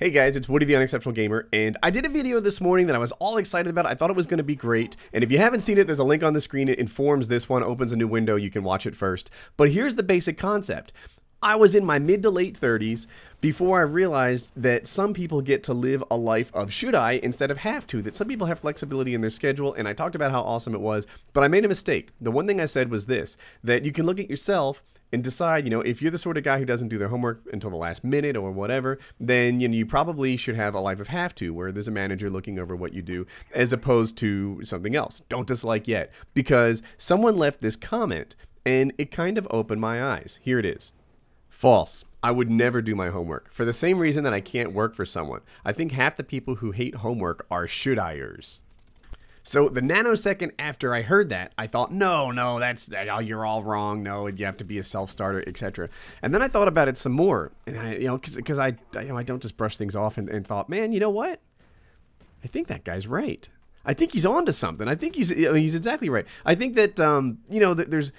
Hey guys, it's Woody the Unexceptional Gamer, and I did a video this morning that I was all excited about. I thought it was going to be great, and if you haven't seen it, there's a link on the screen. It informs this one, opens a new window, you can watch it first. But here's the basic concept. I was in my mid to late 30s before I realized that some people get to live a life of should I instead of have to, that some people have flexibility in their schedule, and I talked about how awesome it was, but I made a mistake. The one thing I said was this, that you can look at yourself and decide, if you're the sort of guy who doesn't do their homework until the last minute or whatever, then you probably should have a life of have to, where there's a manager looking over what you do, as opposed to something else. Don't dislike yet, because someone left this comment, and it kind of opened my eyes. Here it is. False. I would never do my homework, for the same reason that I can't work for someone. I think half the people who hate homework are should-I-ers. So the nanosecond after I heard that, I thought, no, you're all wrong. No, you have to be a self-starter, etc. And then I thought about it some more, and because I don't just brush things off, and thought, man, you know what? I think that guy's right. I think he's on to something. I think he's exactly right. I think that that there's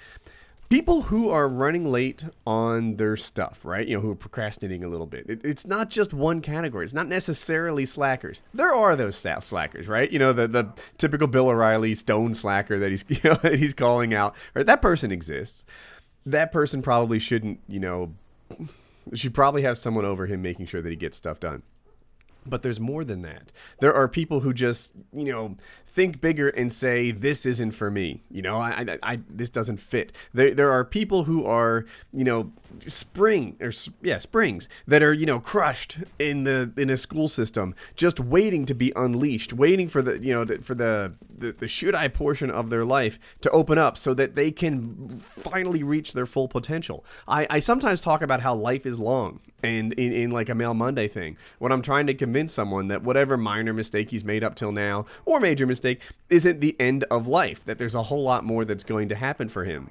people who are running late on their stuff, right? Who are procrastinating a little bit. It's not just one category. It's not necessarily slackers. There are those slackers, right? The typical Bill O'Reilly stone slacker that he's that he's calling out. Right? That person exists. That person probably shouldn't, should probably have someone over him making sure that he gets stuff done. But there's more than that. There are people who just, think bigger and say, this isn't for me. This doesn't fit. There are people who are, springs that are, crushed in a school system, just waiting to be unleashed, waiting for the should I portion of their life to open up so that they can finally reach their full potential. I sometimes talk about how life is long, and in like a Mail Monday thing, when I'm trying to convince someone that whatever minor mistake he's made up till now, or major mistake, isn't the end of life, that there's a whole lot more that's going to happen for him.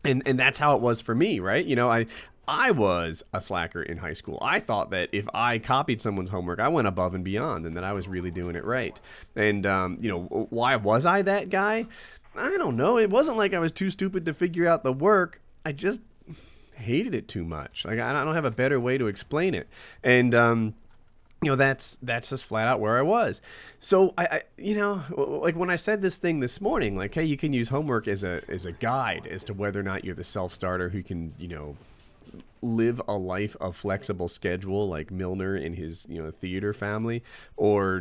And that's how it was for me, right? I was a slacker in high school. I thought that if I copied someone's homework, I went above and beyond, and that I was really doing it right. And, why was I that guy? I don't know. It wasn't like I was too stupid to figure out the work. I just hated it too much. Like, I don't have a better way to explain it. And, that's just flat out where I was. So I like when I said this thing this morning, like, hey, you can use homework as a guide as to whether or not you're the self-starter who can, live a life of flexible schedule like Milner in his, theater family, or,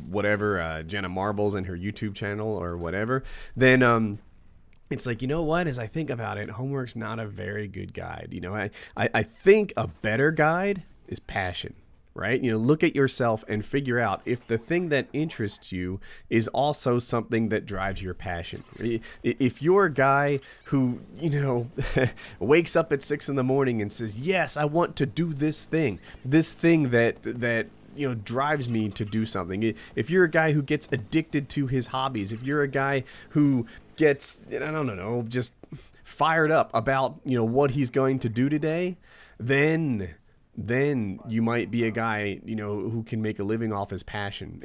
whatever, Jenna Marbles and her YouTube channel or whatever, then, it's like, what, as I think about it, homework's not a very good guide. I think a better guide is passion. Right? Look at yourself and figure out if the thing that interests you is also something that drives your passion. If you're a guy who, wakes up at 6 in the morning and says, yes, I want to do this thing that drives me to do something. If you're a guy who gets addicted to his hobbies, if you're a guy who gets, just fired up about, what he's going to do today, then you might be a guy, who can make a living off his passion.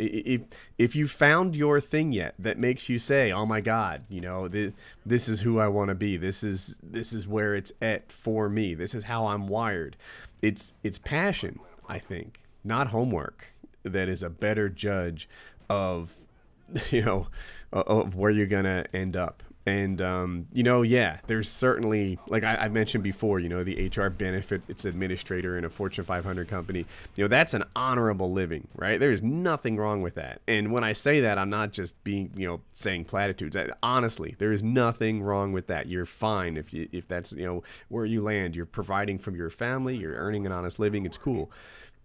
If you found your thing yet that makes you say, oh my God, this is who I want to be. This is where it's at for me. This is how I'm wired. It's passion, I think, not homework, that is a better judge of, of where you're going to end up. And, there's certainly, like I mentioned before, the HR benefits administrator in a Fortune 500 company, that's an honorable living, right? There's nothing wrong with that. And when I say that, I'm not just being, saying platitudes. Honestly, there is nothing wrong with that. You're fine if that's, where you land. You're providing for your family, you're earning an honest living. It's cool.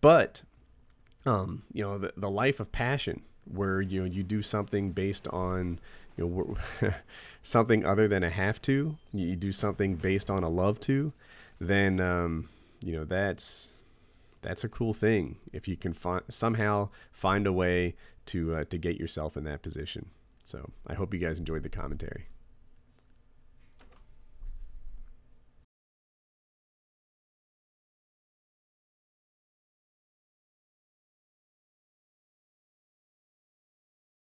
But, the life of passion, where, you do something based on, something other than a have to, you do something based on a love to, then, that's a cool thing. If you can somehow find a way to get yourself in that position. So I hope you guys enjoyed the commentary.